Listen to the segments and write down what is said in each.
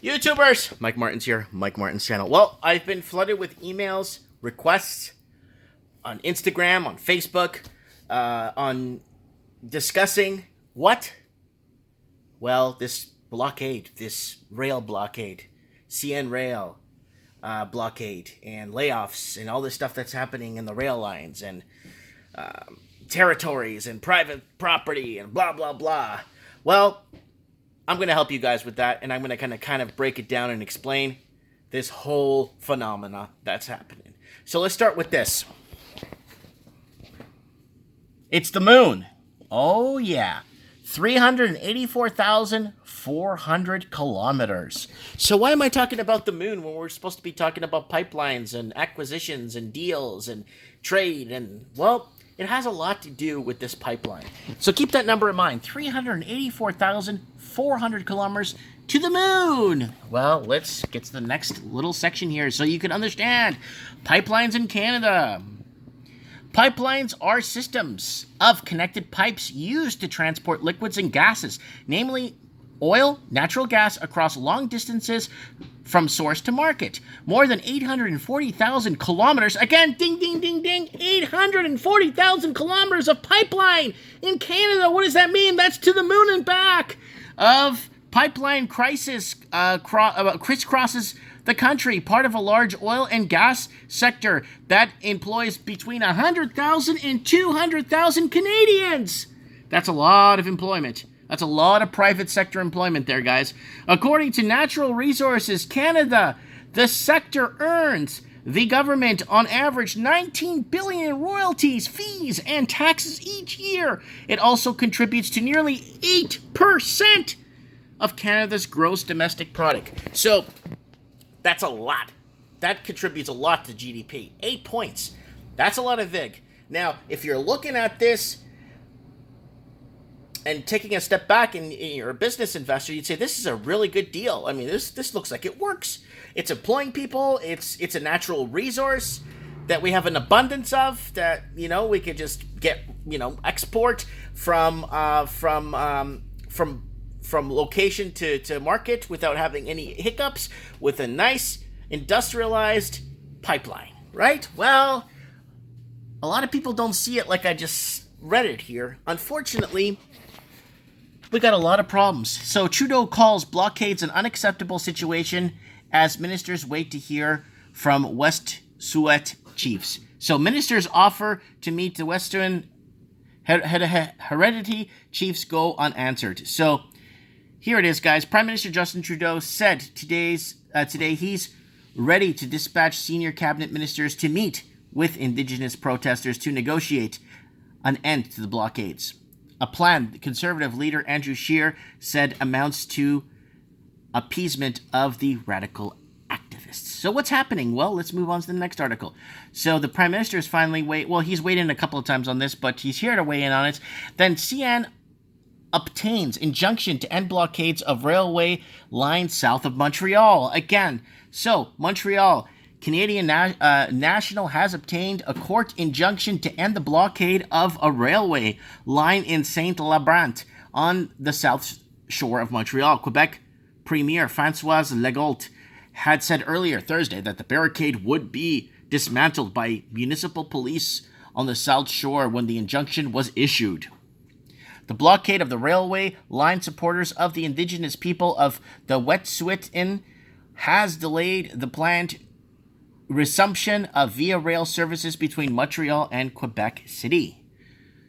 YouTubers, Mike Martin's here, Mike Martin's channel. Well, I've been flooded with emails, requests on Instagram, on Facebook, on discussing what? Well, this blockade, this rail blockade, CN rail blockade, and layoffs, and all this stuff that's happening in the rail lines, and territories, and private property, and blah, blah, blah. Well, I'm going to help you guys with that, and I'm going to kind of break it down and explain this whole phenomena that's happening. So let's start with this. It's the moon. Oh, yeah. 384,400 kilometers. So why am I talking about the moon when we're supposed to be talking about pipelines and acquisitions and deals and trade? And, well, it has a lot to do with this pipeline. So keep that number in mind. 384,400 kilometers to the moon. Well, let's get to the next little section here so you can understand. Pipelines in Canada. Pipelines are systems of connected pipes used to transport liquids and gases, namely oil, natural gas, across long distances from source to market. More than 840,000 kilometers, again, ding, ding, ding, ding, 840,000 kilometers of pipeline in Canada. What does that mean? That's to the moon and back of pipeline crisis crisscrosses the country, part of a large oil and gas sector that employs between 100,000 and 200,000 Canadians. That's a lot of employment. That's a lot of private sector employment there, guys. According to Natural Resources Canada, the sector earns the government on average 19 billion in royalties, fees, and taxes each year. It also contributes to nearly 8% of Canada's gross domestic product. So that's a lot. That contributes a lot to GDP. 8 points. That's a lot of VIG. Now, if you're looking at this and taking a step back and you're a business investor, you'd say this is a really good deal. I mean, this looks like it works. It's employing people. It's a natural resource that we have an abundance of, that, you know, we could just get, you know, export from location to market without having any hiccups, with a nice industrialized pipeline, right? Well, a lot of people don't see it like I just read it here. Unfortunately, we got a lot of problems. So Trudeau calls blockades an unacceptable situation as ministers wait to hear from Wet'suwet'en chiefs. So ministers offer to meet the Western Heredity chiefs go unanswered. So here it is, guys. Prime Minister Justin Trudeau said today he's ready to dispatch senior cabinet ministers to meet with Indigenous protesters to negotiate an end to the blockades. A plan the Conservative Leader Andrew Scheer said amounts to appeasement of the radical activists. So what's happening? Well, let's move on to the next article. So the Prime Minister is finally he's weighed in a couple of times on this, but he's here to weigh in on it. Then CN obtains injunction to end blockades of railway lines south of Montreal. Again, so Montreal, Canadian National has obtained a court injunction to end the blockade of a railway line in Saint-Laurent on the south shore of Montreal. Quebec Premier François Legault had said earlier Thursday that the barricade would be dismantled by municipal police on the south shore when the injunction was issued. The blockade of the railway line supporters of the Indigenous people of the Wet'suwet'en has delayed the planned resumption of via rail services between Montreal and Quebec City.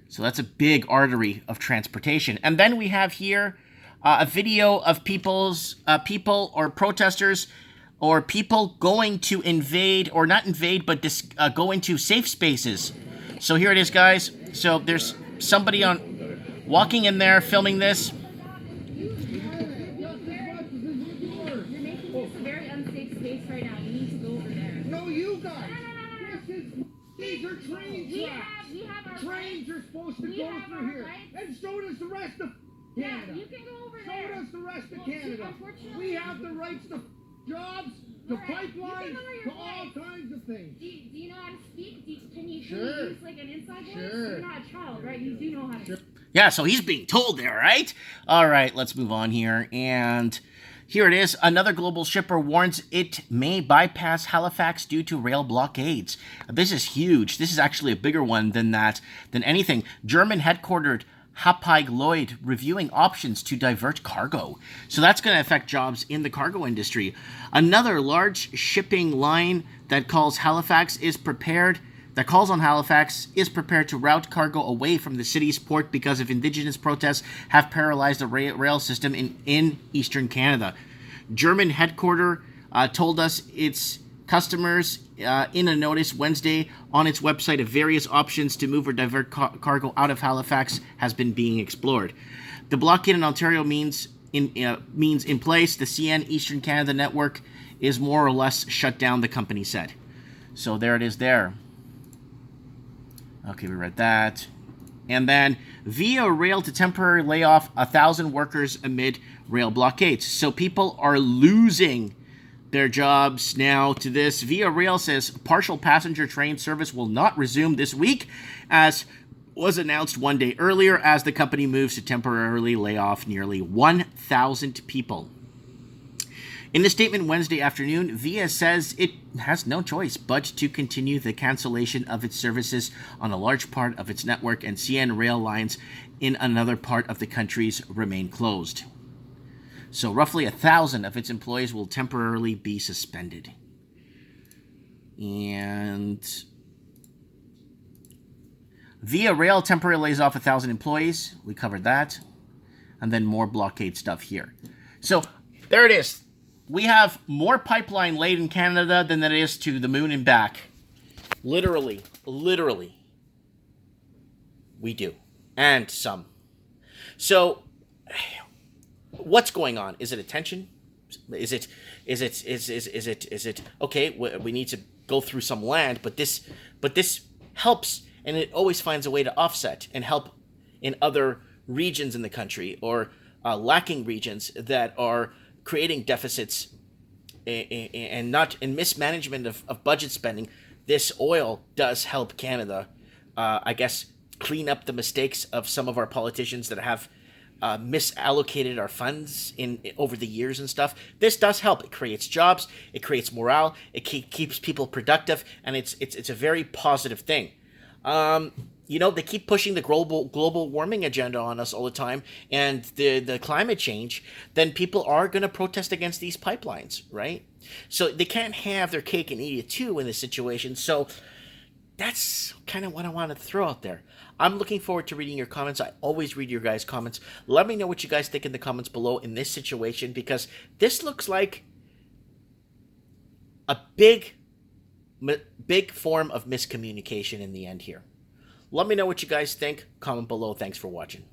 So that's a big artery of transportation. And then we have here a video of people or protesters or people going to invade, or not invade, but go into safe spaces. So here it is, guys. So there's somebody walking in there, filming this. You're making this a very unsafe space right now. You need to go over there. No, you guys. These are trains. We have our trains are supposed to go through here. And so does the rest of Canada. Yeah, you can go over so there. So does the rest of Canada. Unfortunately, we have the rights to jobs, to pipelines, to all kinds of things. Do you know how to speak? Can you sure. use like an inside voice? Sure. You're not a child, right? You do know how to speak. Yeah, so he's being told there, right? All right, let's move on here. And Here it is. Another global shipper warns it may bypass Halifax due to rail blockades. This is huge. This is actually a bigger one than anything. German headquartered Hapag-Lloyd reviewing options to divert cargo. So that's going to affect jobs in the cargo industry. Another large shipping line that calls on Halifax is prepared to route cargo away from the city's port because of Indigenous protests have paralyzed the rail system in eastern Canada. German headquarter told us its customers in a notice Wednesday on its website of various options to move or divert cargo out of Halifax has been being explored. The blockade in Ontario means in place. The CN Eastern Canada network is more or less shut down, the company said. So there it is there. Okay, we read that. And then Via Rail to temporary layoff 1,000 workers amid rail blockades. So people are losing their jobs now to this. Via Rail says partial passenger train service will not resume this week, as was announced one day earlier, as the company moves to temporarily lay off nearly 1,000 people. In a statement Wednesday afternoon, Via says it has no choice but to continue the cancellation of its services on a large part of its network, and CN rail lines in another part of the countries remain closed. So roughly 1,000 of its employees will temporarily be suspended. And Via Rail temporarily lays off 1,000 employees. We covered that. And then more blockade stuff here. So there it is. We have more pipeline laid in Canada than there is to the moon and back. Literally. We do. And some. So what's going on? Is it attention? Is it okay, we need to go through some land, but this helps, and it always finds a way to offset and help in other regions in the country, or lacking regions that are creating deficits and mismanagement of budget spending. This oil does help Canada, I guess, clean up the mistakes of some of our politicians that have misallocated our funds over the years and stuff. This does help. It creates jobs. It creates morale. It keeps people productive, and it's a very positive thing. They keep pushing the global warming agenda on us all the time, and the climate change. Then people are going to protest against these pipelines, right? So they can't have their cake and eat it too in this situation. So that's kind of what I want to throw out there. I'm looking forward to reading your comments. I always read your guys' comments. Let me know what you guys think in the comments below in this situation, because this looks like a big form of miscommunication in the end here. Let me know what you guys think. Comment below. Thanks for watching.